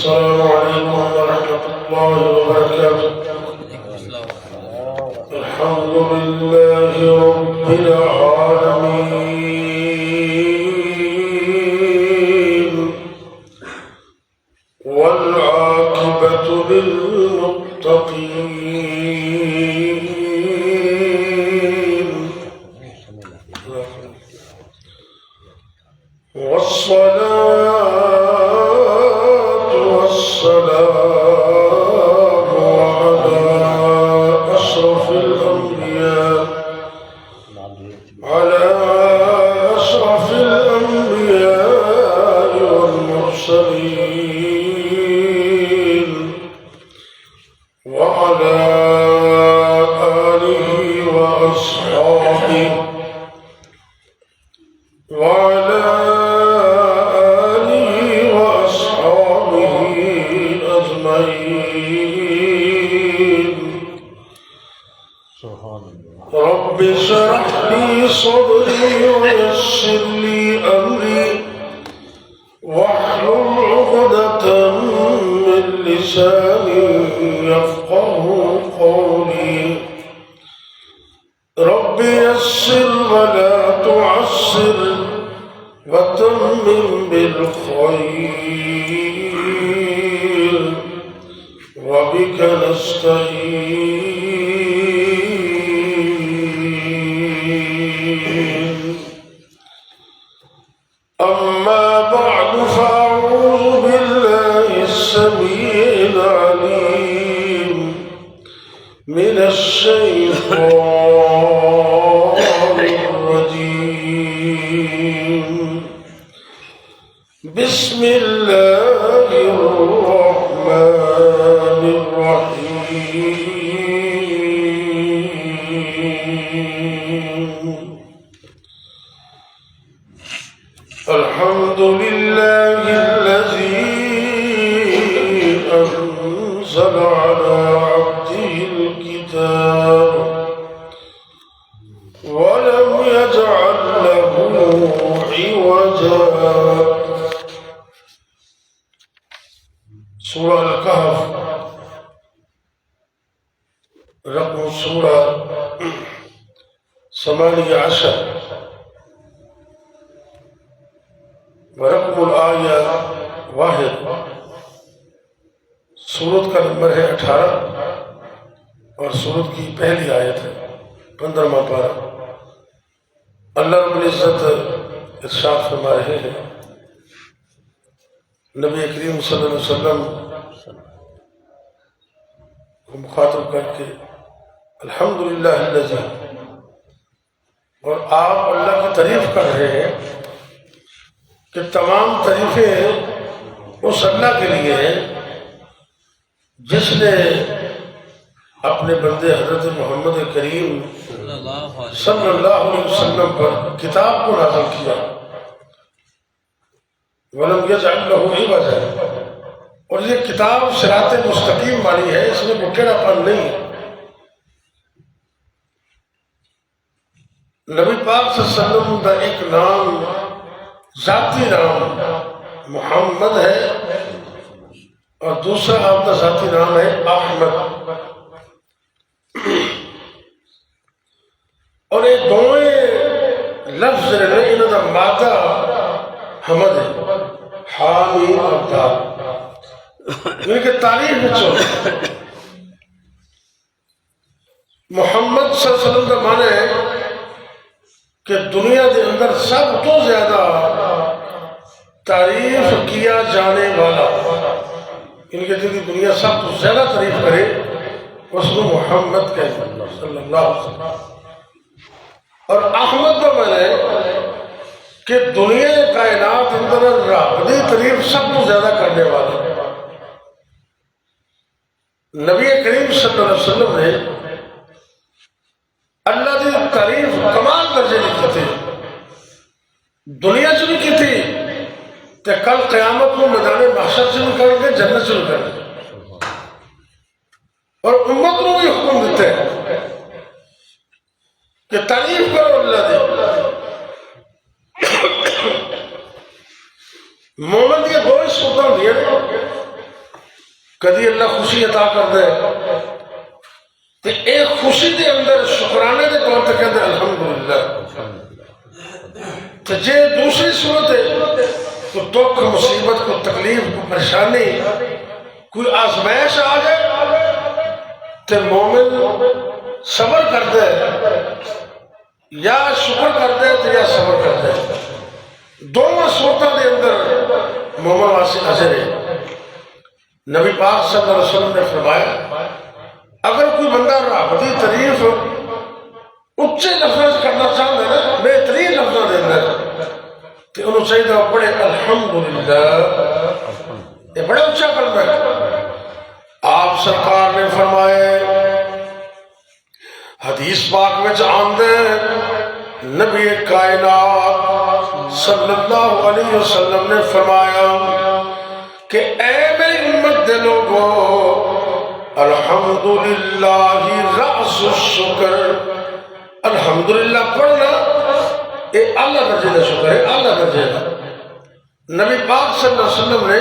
السلام عليكم ورحمة الله وبركاته. الحمد لله رب العالمين والعاقبة للمتقين والصلاة والسلام على أشرف الأنبياء والمرسلين وعلى آله وأصحابه أجمعين. رب اشرح لي صدري ويسر لي أمري واحلل عقدة من لساني يفقه قولي. رب يسر ولا تعسر وتمم بالخير وبك نستعين. أما بعد فأعوذ بالله السميع العليم من الشيطان الرجيم. بسم الله الرحمن الرحيم. الحمد لله الذي أنزل على عبده الكتاب ولم يجعل له عوجا. سورہ الکہف رقم سورہ 18 ورقم الآیہ 1. سورت کا نمبر ہے 18 اور سورت کی پہلی آیت ہے 15واں پارہ. اللہ رب العزت ارشاد فرما رہے ہیں نبی کریم صلی اللہ علیہ وسلم کو مخاطب کر کے الحمدللہ الذی، اور آپ اللہ کی تعریف کر رہے ہیں کہ تمام تعریفیں اس اللہ کے لیے ہیں جس نے اپنے بندے حضرت محمد کریم صلی اللہ علیہ وسلم پر کتاب کو نازل کیا. وَلَمْ يَجْعَلْ لَهُ عِوَجًا، اور یہ کتاب صراط مستقیم والی ہے، اس میں بٹیڑا پن نہیں. نبی پاک صلی اللہ علیہ وسلم کا ایک نام ذاتی نام محمد ہے اور دوسرا آپ کا ذاتی نام ہے احمد. اور یہ دونوں لفظ انہوں کا مادہ حمد ہے، حامی اور دال، ان کے تعریف بچوں. محمد صلی اللہ علیہ وسلم کا معنی ہے کہ دنیا کے اندر سب تو زیادہ تعریف کیا جانے والا، ان کے دل کی دنیا سب تو زیادہ تعریف کرے اس کو محمد کہتے ہیں صلی اللہ علیہ وسلم. اور احمد کا معنی ہے کہ دنیا کائنات اندر رب دی تعریف سب تو زیادہ کرنے والا. نبی کریم صلی اللہ علیہ وسلم نے اللہ دی تعریف کمال درجے کی تھی، دنیا چ بھی کی تھی کہ کل قیامت کو میدان محشر سے بھی کریں گے، جنت سے بھی کریں گے. اور امت کو بھی حکم دیتے ہیں کہ تعریف کرو اللہ دی. مومن یہ دو صورتیں ہوئی ہیں کدی اللہ خوشی عطا کر دے تو ایک خوشی دے اندر شکرانے دے طور تے کہندے الحمدللہ. تو جے دوسری صورت ہے تو دکھ مصیبت کو تکلیف کو پریشانی کوئی آزمائش آ جائے تو مومن صبر کر دے یا شکر کر دے تو یا صبر کر دے. دونوں صورتوں کے اندر مومن واسطے حاضر ہے. نبی پاک صلی اللہ علیہ وسلم نے فرمایا اگر کوئی بندہ رب کی تعریف اچھے لفظ کرنا چاہتا ہے نا بہترین لفظوں کے اندر تو انہوں چاہیے پڑھے الحمدللہ. یہ بڑا اچھا کلمہ ہے. آپ سرکار نے فرمائے حدیث پاک میں آندے نبی کائنات صلی اللہ علیہ وسلم نے فرمایا کہ اے میری امت دے لوگو الحمدللہ رأس الشکر. الحمدللہ پڑھنا یہ اللہ درجے کا شکر ہے. اللہ درجے کا نبی پاک صلی اللہ علیہ وسلم نے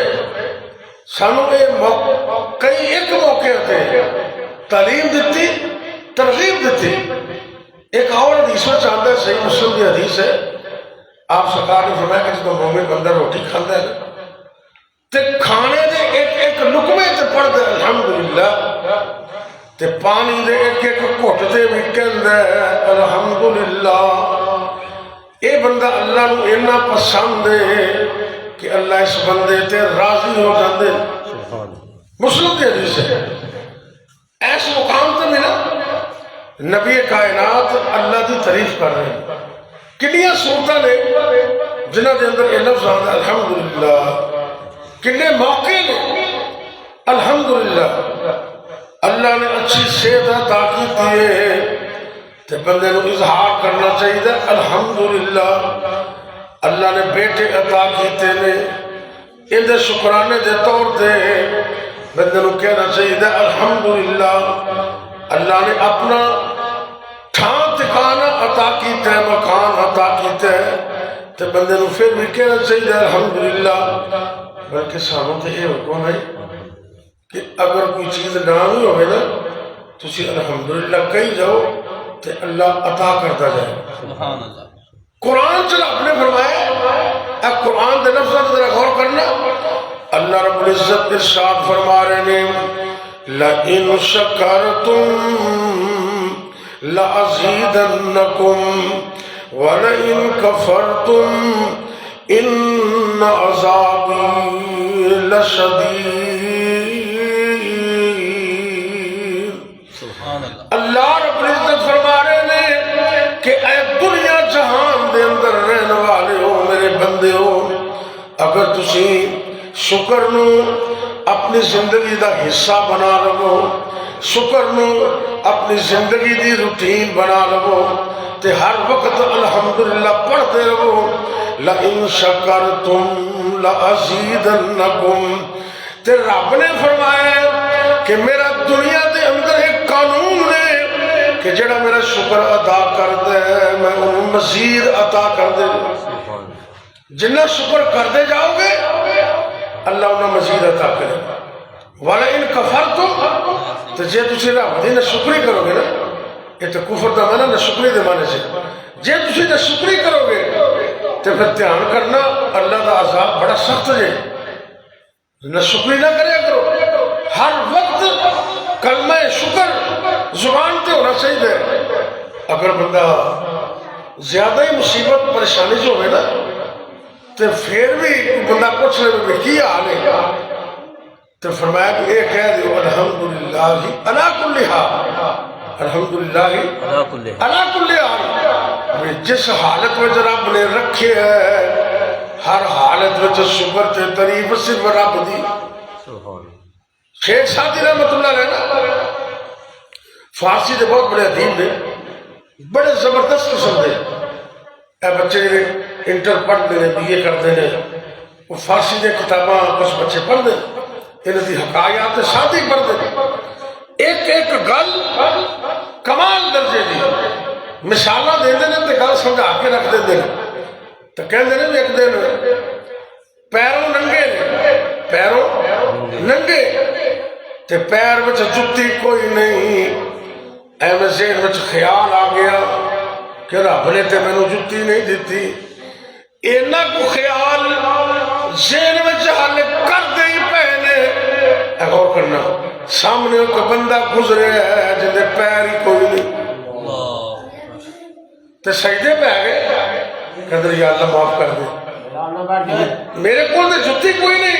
سانو کئی ایک موقع تھے تعلیم دیتی ترغیب دیتی. ایک اور حدیث میں چاہتا ہے صحیح مسلم کی حدیث ہے. آپ سرکار نے فرمایا کہ جب مومن بندہ روٹی کھاتا ہے تے کھانے دے ایک ایک لقمے تے پڑھ دے الحمدللہ تے پانی دے ایک ایک گھٹ تے بھی کہندا ہے الحمدللہ. اے بندہ اللہ نو اتنا پسند ہے کہ اللہ اس بندے تے راضی ہو جاندے. مسلم کی حدیث ہے. ایس مقام تے ملا نبی کائنات اللہ کی تعریف کر رہے ہیں. کنیاں صورتیں نے جنہاں دے اندر یہ لفظ آتا ہے الحمدللہ. کنے موقع نے الحمدللہ. اللہ نے اچھی صحت عطا کی ہے تے بندے کو اظہار کرنا چاہیے الحمدللہ. اللہ نے بیٹے عطا کیتے نے ان دے شکرانے دے طور تے بندے کو کہنا چاہیے الحمدللہ. اللہ نے اپنا ٹھان ٹھکانہ عطا کیتا ہے مکان عطا کیتا ہے تے بندے کو پھر بھی کہنا چاہیے الحمدللہ. بلکہ سانوں تے یہ حکم ہے کہ اگر کوئی چیز نہ بھی ہوئے نا تو اسی الحمدللہ کہی جاؤ تے اللہ عطا کرتا جائے. سبحان اللہ. قرآن چلا اپنے فرمایا اب قرآن دے لفظ ذرا غور کرنا. اللہ رب العزت ارشاد فرما رہے ہیں لَإِن شَكَرْتُمْ لَأَزِيدَنَّكُمْ وَلَئِن كَفَرْتُمْ إِنَّ عَذَابِي لَشَدِيدٌ. اللہ رب العزت فرما رہے ہیں کہ اے دنیا جہان دے اندر رہنے والے ہو میرے بندے ہو اگر تسی شکر نو اپنی زندگی دا حصہ بنا لو شکر نو اپنی زندگی دی روٹین بنا لو تے ہر وقت الحمدللہ پڑھتے رہو. لَإِن شَكَرْتُمْ لَأَزِيدَنَّكُمْ. تے رب نے فرمایا کہ میرا دنیا دے اندر ایک قانون ہے کہ جڑا میرا شکر ادا کر دے میں انہوں مزید عطا کر دے. جنہ شکر کر دے جاؤ گے اللہ انہیں مزید عطا کرے. وَلَئِن كَفَرْتُمْ. تو جے تسی رب دی نہ شکری کرو گے نا یہ تو کفر دا معنی نہ شکری دے معنی سے جے تسی نہ شکری کرو گے تو پھر دھیان کرنا اللہ دا عذاب بڑا سخت ہے. نہ شکری نہ کرے کرو ہر وقت کلمہ شکر زبان تے ہونا چاہیے. اگر بندہ زیادہ ہی مصیبت پریشانی جو ہوئے نا تو پھر بھی بندہ پوچھ لے میں کی حال ہے تو فرمایا کہ یہ کہہ دیو الحمدللہ علی کل حال. الحمدللہ علی کل حال. جس حالت میں رب نے رکھے ہے ہر حالت میں شکر تے تعریف صرف رب دی. شیخ سعدی رحمت اللہ علیہ نا فارسی دے بہت بڑے ادیب نے بڑے زبردست قسم دے. اے بچے انٹر پڑھتے ہیں بی اے کرتے ہیں وہ فارسی دے کتاباں کچھ بچے پڑھتے ہیں انہوں دی حقائیات ساتھ ہی پڑھتے ہیں. ایک ایک گل کمال درجے دی مثالہ دے دینے تے گل سمجھا کے رکھ دے دینے تو کہتے ہیں ایک دن پیروں ننگے تے پیر وچ جُتی کوئی نہیں، ایویں ذہن وچ خیال آ گیا کہ رب نے تے مینوں جُتی نہیں دتی، اینا کو خیال ذہن وچ حل کر دے ہی پے نے۔ غور کرنا، سامنے کوئی بندہ گزرے ہے جن دے پیر ہی کوئی نہیں، تے سجدے پہ گئے کہتے یا اللہ معاف کر دے، میرے کو تے جُتی کوئی نہیں،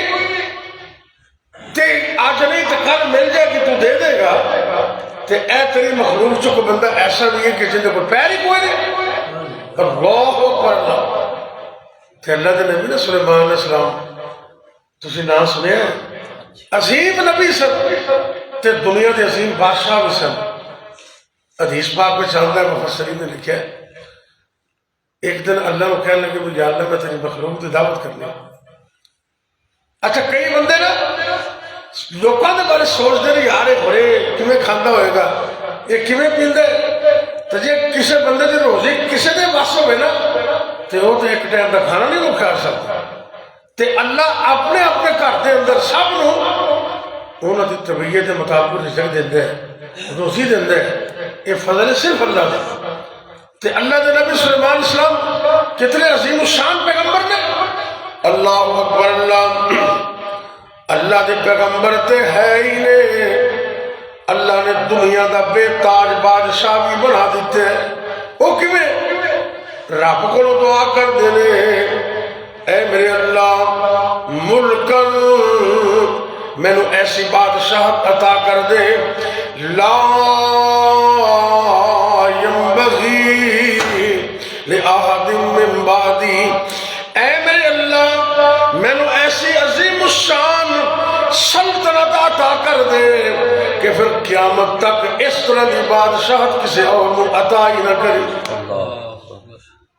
تے آج نہیں تے کل مل جائے کہ تو دے دے گا، تے اے تیری مخلوق چکو بندہ ایسا بھی ہے کہ جن دے کوئی پیر ہی کوئی نہیں۔ اللہ اکبر اللہ۔ تے اللہ دے نبی نے سلیمان علیہ السلام تسی نام سنے ہیں، عظیم نبی سن تے دنیا دے عظیم بادشاہ بھی سن۔ حدیث پاک میں چاہتا ہے مفسرین نے لکھا ہے ایک دن اللہ کو کہنے لگے یا اللہ میں تیری مخلوق کی دعوت کرنا۔ اچھا کئی بندے نا لوگوں نے بارے سوچتے ہیں یار بڑے کیویں کھانا ہوئے گا، یہ کیویں پیندے، تو جی کسی بندے کی روزی کسی دے وس ہوئے نا تو وہ تو ایک ٹائم کا کھانا نہیں کھا سکتا، تے اللہ اپنے اپنے گھر کے اندر سب نو انہوں کی طبیعت کے مطابق رزق دیندے ہے، روزی دیندے ہے، یہ فضل صرف اللہ دے۔ تے اللہ دے نبی سلیمان علیہ السلام کتنے عظیم الشان پیغمبر نے، اللہ اکبر اللہ۔ اللہ دے پیغمبر تے ہے ہی نے، اللہ نے دنیا دا بے تاج بادشاہ بھی بنا دیتے ہیں۔ وہ کیویں؟ رب کو دعا کر دینے اے میرے اللہ ملکن میں نو ایسی بادشاہت عطا کر دے لا ينبغي لأحد من بعدی، اے میرے اللہ میں نو ایسی عظیم الشان سلطنت عطا کر دے کہ پھر قیامت تک اس طرح کی بادشاہت کسی اور کو عطا ہی نہ کری۔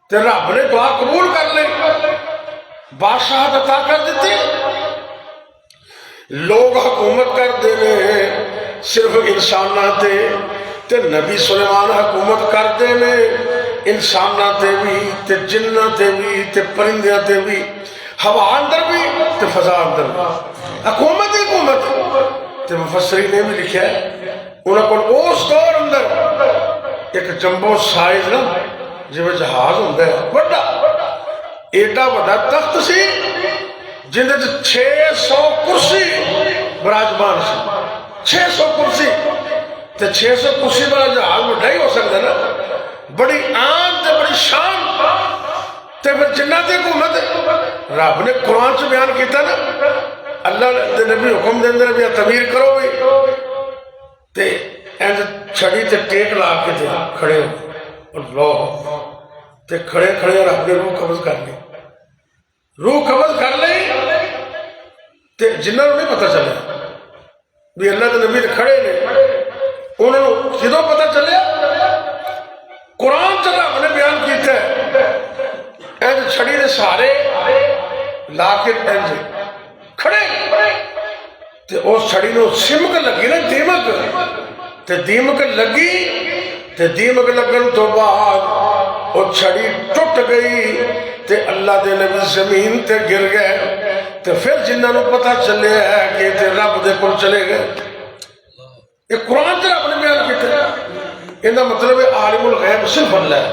تے رب نے دعا قبول کر لے، بادشاہت عطا کر دیتی، لوگ حکومت کر دینے صرف انساناں تے نبی سلیمان حکومت کر دینے انساناں تے بھی تے جناں تے بھی تے پرندیاں تے بھی، ہوا اندر بھی تے فضا اندر بھی، حکومت ہی حکومت۔ تے مفسرین نے بھی لکھا ہے انہوں کو اس دور اندر ایک جمبو سائز نا جی میں جہاز ہوندہ ہے بڑا ایڈا بڑا تخت سی جن 600 کرسی براجمان سی، 600 کرسی تے 600 کرسی بڑا جہاز بڑا ہی ہو سکتا ہے نا، بڑی آن تے بڑی شان تے پھر جنات حکومت۔ رب نے قرآن سے بیان کیتا نا، اللہ نے نبی حکم دے اندر بھی تعمیر کرو بھی تے اینڈ چھڑی تے ٹیک لا کے تے کھڑے ہو اللہ تے کھڑے کھڑے رب نے روح قبض کر لی، روح قبض کر لی تے جنہوں نے نہیں پتہ چلے بھی اللہ کے نبی کھڑے نے، انہوں جدوں پتہ چلے قرآن سے رب نے بیان کیتا ہے اینج چھڑی نے سارے لا کے اینج کھڑے تے اس چھڑی نے سمک لگی نا دیمک تے دیمک لگی تے دیمک لگن تو بعد وہ چھڑی ٹوٹ گئی تے اللہ دے نبی زمین تے گر گئے تے پھر جنہوں نے پتہ چلے ہے کہ تے رب دے پر چلے گئے۔ یہ قرآن سے رب نے بیان کیتا ہے، انہا مطلب ہے عالم الغیب صرف اللہ ہے،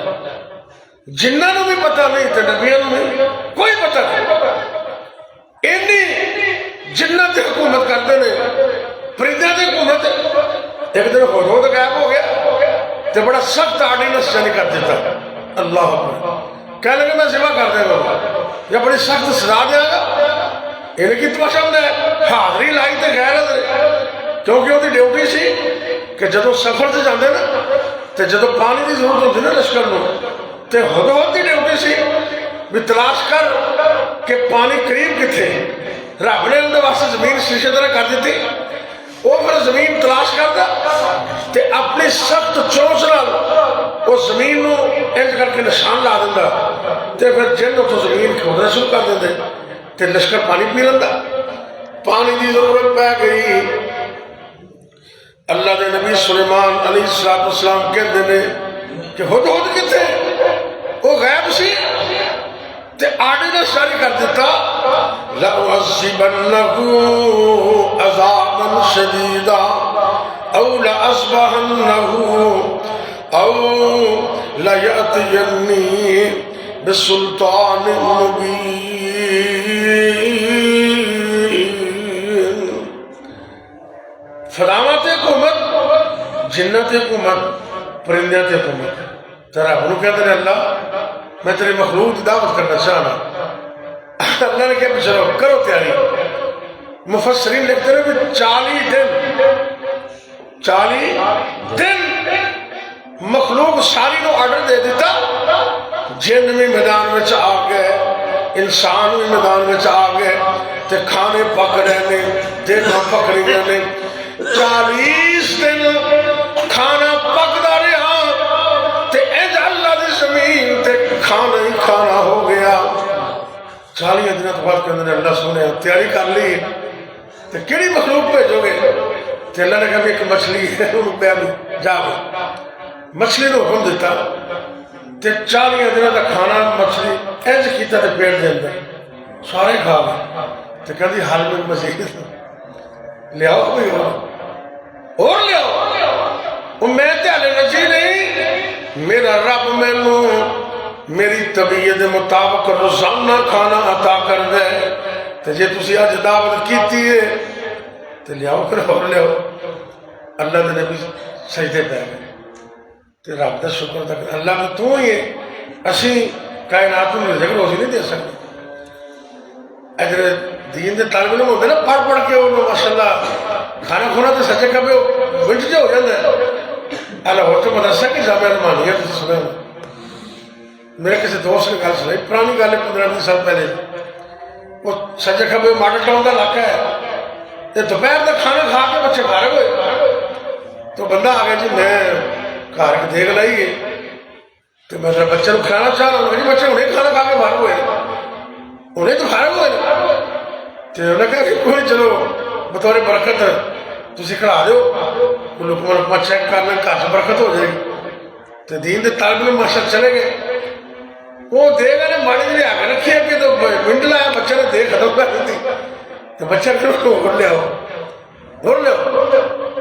جنہوں نے بھی پتہ نہیں تے نبیوں نے کوئی پتہ نہیں، انہی جنت حکومت کرتے ہیں، پرندے کی حکومت۔ ایک دن ہدہد غائب ہو گیا تے بڑا سخت آرڈیننس جاری کر دیتا اللہ اکبر، کہنے لگے میں ذبح کر دے گا یا بڑی سخت سزا دے گا، انہیں کی تماشا نے حاضری لائی تے غیر حاضر، کیونکہ وہ ڈیوٹی سی کہ جدو سفر سے جاندے نا تے جدو پانی کی ضرورت ہوتی نا لشکر میں تے ہدہد کی ڈیوٹی سی بھی تلاش کر کہ پانی قریب کتھے، رب نے اندر واسطے زمین شیشے طرح کر دیتی، وہ پھر زمین تلاش کرتا تے اپنی سخت چونچ نال اس زمین نو انج کر کے نشان لا دیتا تے پھر جن تو زمین کھودنا شروع کر دیتے تے لشکر پانی پی لیتا، پانی کی ضرورت پہ گئی۔ اللہ دے نبی سلیمان علیہ السلام کہتے ہیں کہ ہدہد کتھے، وہ غیب سی تے آرڈیننس جاری کر دیتا لَأُعَذِّبَنَّهُ عَذَابًا شَدِيدًا لأصبحنه أو ليأتيني بسلطان مبين. فرامات حکومت، جنت حکومت، پرندیات حکومت. ترا انہوں کہتے ہیں اللہ میں تیری مخلوق کی دعوت کرنا چاہنا. اللہ نے کہا چلو کرو تیاری. مفسرین لکھتے ہیں کہ 40 دن مخلوق ساری نو آرڈر دے دیتا. جن بھی میدان میں آ گئے، انسان بھی میدان میں آ گئے، تے کھانے پک رہے نے، دیکھا پک رہی نے. 40 دن کھانا پکدا رہا تے اج اللہ دی زمین تے کھانا ہی کھانا ہو گیا. 40 دن بعد کے اندر اللہ سونے تیاری کر لی تے کیڑی مخلوق بھیجو گے؟ تے اللہ نے کہا ایک مچھلی ہے انہوں پہ جا گئے. مچھلی نے حکم دیتا تے 40 دن کا کھانا مچھلی اینج کیتا تے پیٹ دے اندر سارے کھا گئے. تے کہتی حال میں مزید لے آؤ کوئی اور لے آؤ. میں تے حالے نجی نہیں، میرا رب مینوں میری طبیعت مطابق روزانہ کھانا عطا کر دے. تے جے تسی اج دعوت کیتی ہے تے لے آؤ پھر اور لے آؤ. اللہ دے نبی سجدے پہ گئے تے رب دا شکر تک اللہ میں تو ہی ہے. اسی کائنات میں رزق روزی نہیں دے سکتے. اگر دین دے طالب علم ہوتے نا پڑھ کے انہوں ماشاءاللہ کھانا کھونا تے سچے کبھی ونٹ جو ہو جاتا ہے. اللہ ہو تو مدرسہ کی جامعہ علمانیہ تھی سنے میرے کسی دوست نے گل سنائی پرانی گل ہے 15 سال پہلے. وہ سچے کبھی ماڈل ٹاؤن کا علاقہ ہے. دوپہر کا کھانا کھا کے بچے فارغ ہوئے تو بندہ آ گیا جی میں گھر دیکھ لائیے تو میں بچے کو کھلانا چاہ رہا ہوں. جی بچے انہیں کھانا کھا کے فارغ ہوئے، انہیں تو فارغ ہوئے. تو انہوں نے کہا کہ کوئی چلو بطور برکت تسی کھڑا دو لقمہ چیک کرنا گھر سے برکت ہو جائے گی. تو دین دے طالب علم ماشاء چلے گئے. وہ دے گا نے ماڑی جی آگے رکھی ہے کہ تو منٹ لایا بچے نے دے ختم کر دی تھی. تو بچہ پھر اس کو اور لے آؤ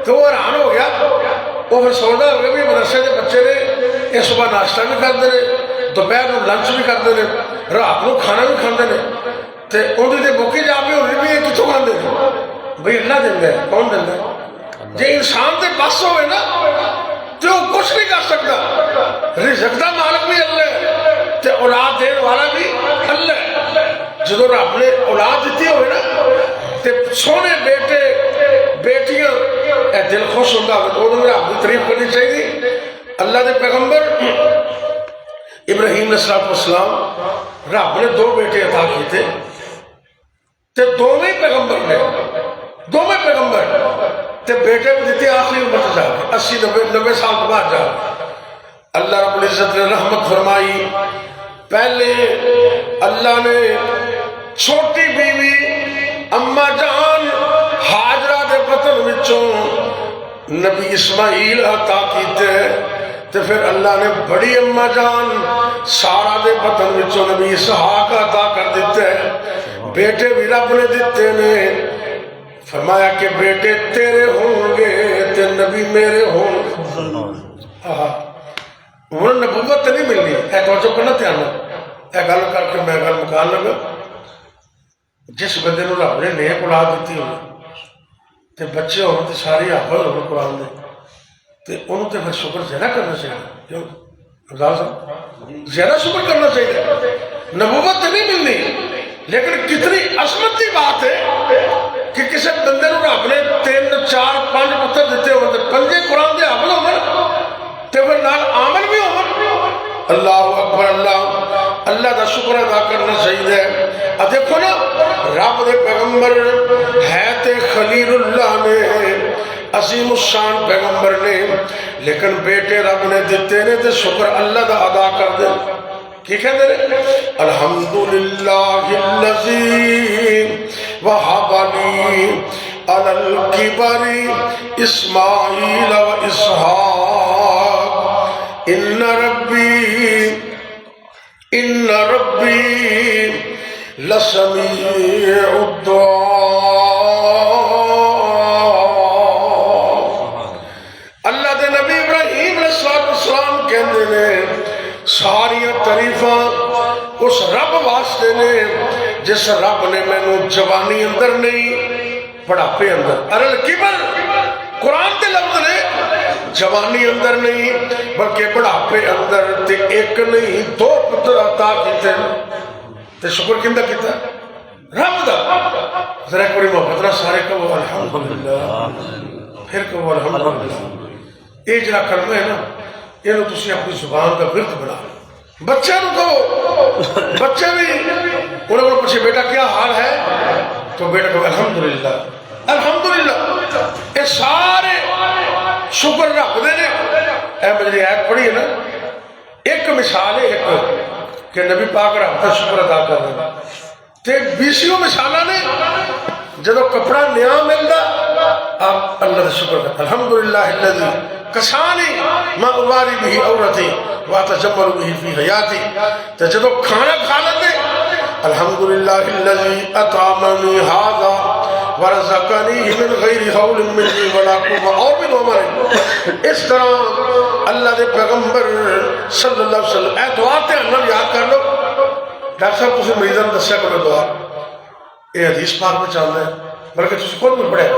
تو وہ حیران ہو گیا. وہ پھر سوچتا ہو گیا بھی مدرسے کے بچے نے یہ صبح ناشتہ بھی کرتے ہیں، دوپہر کو لنچ بھی کرتے ہیں، رات کو کھانا بھی کھاتے ہیں. تو انہوں نے موقع جا کے ہونی بھی کتوں کھاتے ہیں؟ بھائی اللہ دینا ہے. کون دینا ہے؟ جی انسان تے بس ہوئے نا تو وہ کچھ نہیں کر سکتا. رزق دا مالک بھی اللہ ہے تے اولاد دین والا بھی اللہ ہے. جدو رب نے اولاد دیتی ہوئے نا تے سونے بیٹے بیٹیاں اے دل خوش ہوتا ہے. انہوں نے رب کی تعریف کرنی چاہیے. اللہ دے پیغمبر ابراہیم علیہ السلام رب نے 2 بیٹے عطا کیے تھے تے دونوں پیغمبر نے تے بیٹے کو دیتے آخری عمر جا کے 80-90 سال کے بعد جا. اللہ رب العزت نے رحمت فرمائی. پہلے اللہ نے چھوٹی بیوی اما جان حاجرہ دے بطن وچوں نبی اسماعیل عطا کیتے. تے پھر اللہ نے بڑی اما جان سارا دے بطن وچوں نبی اسحاق عطا کر دیتے. بیٹے بھی رب نے دیتے نے. فرمایا کہ بیٹے تیرے ہوں گے تے نبی میرے ہوں گے. انہوں نے نبوت نہیں ملنی. اے توجہ کرنا دھیان نال. اے گل کر کے میں گل مکان لگا. جس بندے نو رب نے نیک اولاد دیتی ہوئی تے بچے ہون تے ساری حافظ ہون قرآن دے تے انہوں تے پھر شکر زیادہ کرنا چاہیے. کیوں رضا صاحب زیادہ شکر کرنا چاہیے. نبوت نہیں ملنی لیکن کتنی عظمت کی بات ہے کہ کسی بندے نو رب نے 3 4 5 پتر دیتے ہو 5 قرآن دے حافظ ہون تے پھر نال عامل بھی ہون. اللہ اکبر. اللہ دا شکر ادا کرنا چاہیے. دیکھو نا رب دے پیغمبر ہے تے خلیل اللہ نے عظیم الشان پیغمبر نے لیکن بیٹے رب نے دیتے نے تے شکر اللہ دا ادا کر دے. کی کہتے ہیں الحمدللہ الذی وہب لی علی الکبر اسماعیل و اسحاق ان ربی لسمیع الدعاء. واسطے نے جس رب نے مینوں جوانی اندر نہیں بڑھاپے اندر ارل کبر قرآن کے لفظ نے جوانی اندر نہیں بلکہ بڑھاپے اندر تے ایک نہیں دو پتر عطا کیتے تے شکر کیندا کیتا رب دا ذرا ایک بڑی محبت نہ سارے کہو الحمدللہ پھر کہو الحمدللہ یہ جڑا کلمہ ہے نا یہ تسی اپنی زبان کا ورد بنا بچے نو کہو بچے بھی انہوں کو پوچھے بیٹا کیا حال ہے تو بیٹا کہو الحمدللہ الحمدللہ یہ سارے شکر رب دے نے اے مجھے آیت پڑھی ہے نا ایک مثال ہے ایک کہ نبی پاک رب کا شکر ادا کر رہے ہیں تے بیسیوں مثالہ نے جدو کپڑا نیا ملتا آپ اللہ کا شکر کرتے الحمدللہ الذی کسانی ما اواری بھی عورتی واتجمل بھی فی حیاتی تے جدو کھانا کھا لیتے الحمدللہ الذی اطعمنی ھذا ورزقنی من غیر حول منی ولا قوة اور بھی ہمارے اس طرح اللہ دے پیغمبر صلی اللہ علیہ وسلم اے دعا تے انہوں یاد کر لو ڈاکٹر صاحب تسی مریضاں دسیا کرو دعا یہ حدیث پاک میں چاہتا ہے بلکہ تسی خود میں پڑھے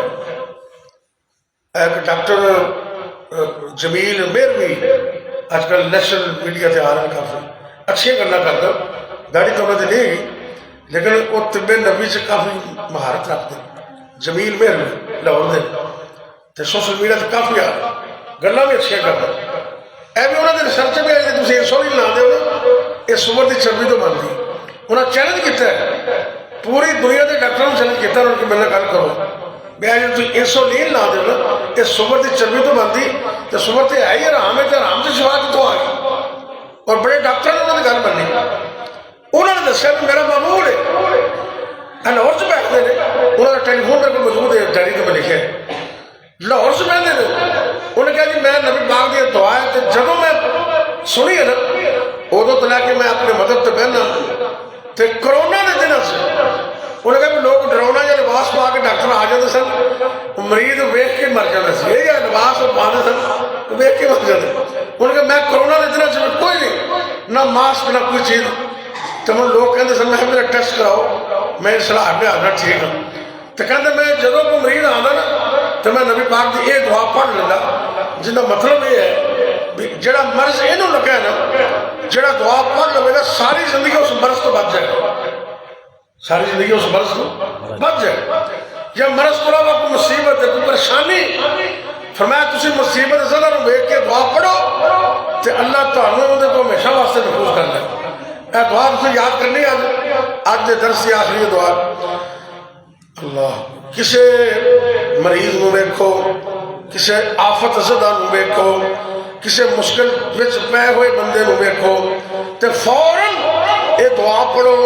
ایک ڈاکٹر جمیل میروی آج کل نیشنل میڈیا تے آ رہے ہیں کافی اچھی کرنا کرتا داڑھی تو انہوں نے نہیں لیکن وہ طب نبی سے کافی مہارت رکھتے جمیل میروی لاہور دے تے سوشل میڈیا تے کافی آ رہے گلا بھی اچھی کرتا اے بھی انہوں نے ریسرچ بھی آئی تھی ایسو نہیں لا دے یہ سور کی چربی تو بنتی انہوں نے چیلنج کیتا ہے پوری دنیا کے ڈاکٹروں نے چیلنج کیتا ہے کہ میں نے گل کرو بیا جو تھی انسولین لا دے نا یہ سور کی چربی تو بنتی تو سور تے ہے ہی آرام ہے تو آرام سے شفا کی تو آ گئی اور بڑے ڈاکٹر نے انہوں نے گل بنی انہوں نے دسیا کہ میرا معمول ہے لاہور سے بیٹھتے ہیں انہوں نے ٹیلی فون میرے کو موجود ہے ڈائری کے میں لکھے لاہور سے بیٹھتے ہیں انہوں نے کہا جی میں نبی پاک دی دعا ہے تو جب میں سنی ہے نا ادو تو لے کے میں اپنے مدد تو بہنا تو کرونا کے دنوں سے انہوں نے کہا لوگ ڈرونا یا لباس پا کے ڈاکٹر آ جاتے سن مریض ویخ کے مر جاتے سے یا لباس پاتے سن ویخ کے مر جاتے انہوں نے کہا میں کرونا کے دنوں سے کوئی نہیں نہ ماسک نہ کوئی چیز تو میں لوگ کہتے سن میں میرا ٹیسٹ کراؤ میں صلاح پہ آنا ٹھیک ہوں تو کہتے میں جدو کوئی مریض آنا نا تو میں نبی پاک دی یہ دعا پڑھ لینا جن کا مطلب یہ ہے جڑا مرض یہ لگا ہے نا جڑا دعا پڑھ لو نا ساری زندگی اس مرض تو بچ جائے ساری زندگی اس مرض تو بچ جائے یا مرض کو علاوہ کوئی مصیبت ہے کوئی پریشانی فرمایا تسی مصیبت زدہ نو بیٹھ کے دعا پڑھو تو اللہ تعالیٰ نے تو ہمیشہ واسطے محفوظ کرنا ہے اے دعا تسی یاد کرنی آج دے درس کی آخری دعا اللہ کسے مریض نو دیکھو کسے آفت زدہ نو دیکھو کسے مشکل وچ پے ہوئے بندے نو دیکھو تے فوراً اے دعا پڑھو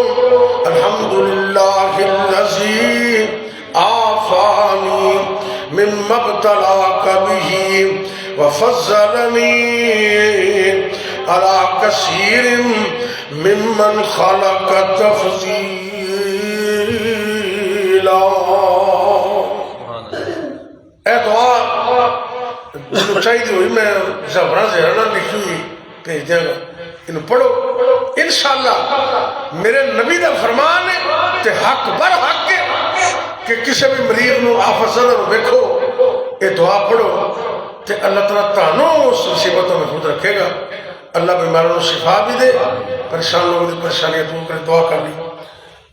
الحمدللہ الذی آفانی مما ابتلاک بہ وفضلنی علی کثیر ممن خلق تفضیلا اے دعا جو چاہیے ہوئی میں زبرہ زہرہ لکھی ہوئی بھیج دیا گا انہوں پڑھو انشاءاللہ میرے نبی دا فرمان ہے کہ حق بر حق ہے کہ کسی بھی مریض نو آفت زدہ نو دیکھو یہ دعا پڑھو کہ اللہ تعالیٰ تانوں اس مصیبتوں میں خود رکھے گا اللہ بیماروں شفا بھی دے پریشان لوگوں کی پریشانیاں دور کرے دعا کر لی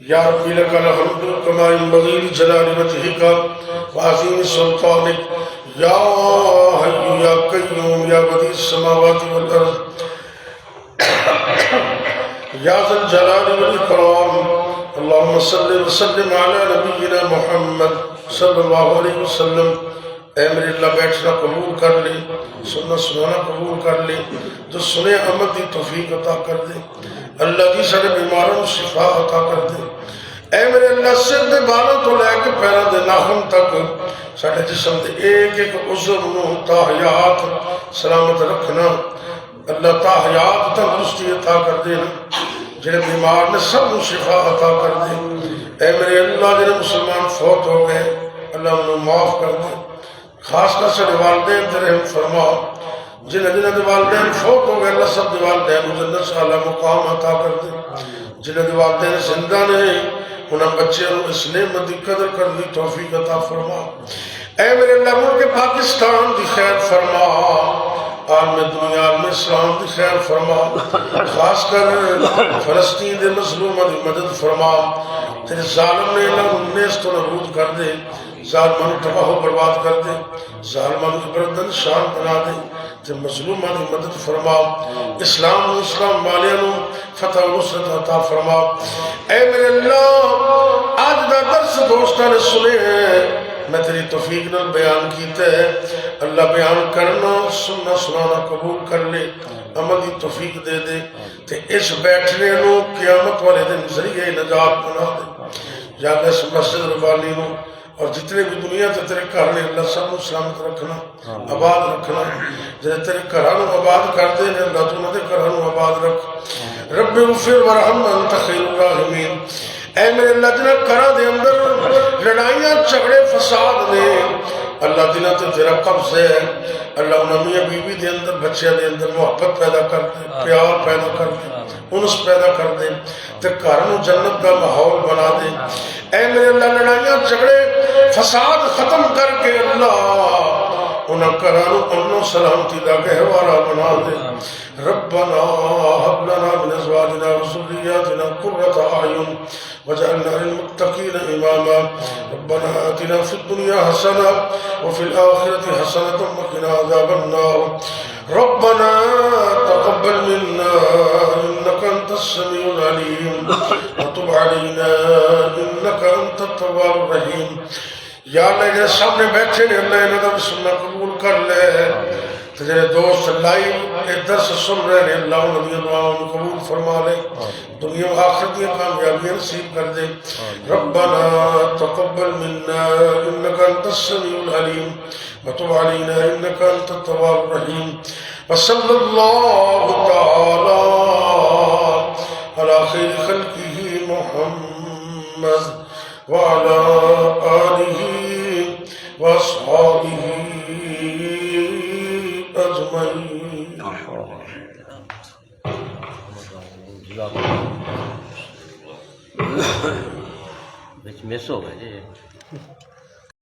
یا ربی لک الحمد کما ينبغي لجلال وجهك وعظیم سلطانک یا حی یا قیوم یا بدیع السماوات والارض یا ذا الجلال والاکرام اللہم صلی وسلم علی نبینا محمد صلی اللہ علیہ وسلم اے میرے اللہ بیٹھنا قبول کر لے سننا سنانا قبول کر لے جو سنے احمد دی توفیق عطا کر دے اللہ کی سارے بیماروں شفا عطا کر دے اے میرے اللہ سر دے بالوں تو لے کے پیروں دے ناخن تک سارے جسم دے ایک ایک عضو نو تا حیات سلامت رکھنا اللہ تا حیات تندرستی عطا کر دے جنہیں بیمار نے سب کو شفا عطا کر دے اے میرے اللہ جنہیں مسلمان فوت ہو گئے اللہ انہیں معاف کر دے خاص کر سے والدین تیرے ہم فرما جنہیں والدین فوت ہو گئے اللہ سب والدین جنت سے اعلیٰ مقام عطا کر دے جنہاں دے والدین زندہ نے انہاں بچے اس نعمت دی قدر کرنے دی توفیق عطا فرما اے میرے اللہ ملک پاکستان دی خیر فرما عالم دنیا عالم اسلام دی خیر فرما خاص کر فلسطین دے مظلومہ دی مدد فرما تیرے ظالم نے اللہ نیست و نابود کر دے ظالمان تباہ و برباد کر دے ظالمان کی بردن شان بنا دے تے مظلومہ دی مدد فرما اسلام و اسلام والیاں فتح و نصرت عطا فرما اے میرے اللہ آج دا درس دوستان نے سنے ہیں میں تیری توفیق نال بیان کیتا ہے اللہ بیان کرنا سننا سنانا قبول کر لے عمل دی توفیق دے دے تے اس بیٹھنے نو قیامت والے دن ذریعہ نجات بنا دے یا اللہ اس مسجد ربانی نو اور جتنے بھی دنیا تے تیرے گھر نے اللہ سب سلامت رکھنا آباد رکھنا جنہیں تیرے گھرانو آباد کر دے نے اللہ تو نہ دے گھرانو آباد رکھ رب اغفر ورحم انت خیر الراحمین اے میرے اللہ جنہ کرا دے اندر لڑائیاں چگڑے فساد نے اللہ دنہ تو تیرا قبض ہے اللہ انہوں میاں بی بی دے اندر بچے دے اندر محبت پیدا کر دے پیار پیدا کر دے انس پیدا کر دے تے کارنو جنت کا ماحول بنا دے اے میرے اللہ لڑائیاں چگڑے فساد ختم کر کے اللہ انہاں کرانو امن و سلامتی دا گہوارہ بنا دے ربنا هب لنا من ازواجنا وذرياتنا قرة اعين واجعلنا للمتقين اماما ربنا آتنا في الدنيا حسنة وفي الآخرة حسنة وقنا عذاب النار ربنا تقبل منا انك انت السميع العليم وتب علينا انك انت التواب الرحيم یا اللہ جنہیں سامنے بیٹھے نے اللہ انہوں نے سننا قبول کر لے تجھے دوست لائیو درس سن رہے ہیں اللہ انہوں نے دعاوں قبول فرما لے دنیا و آخرت کی کامیابی نصیب کر دے ربنا تقبل منا انك انت السميع العليم وتب علينا انك انت التواب الرحيم وصلى الله تعالى على خير خلقه محمد وعلى آله وأصحابه أجمعين بچ مس ہو گئے جی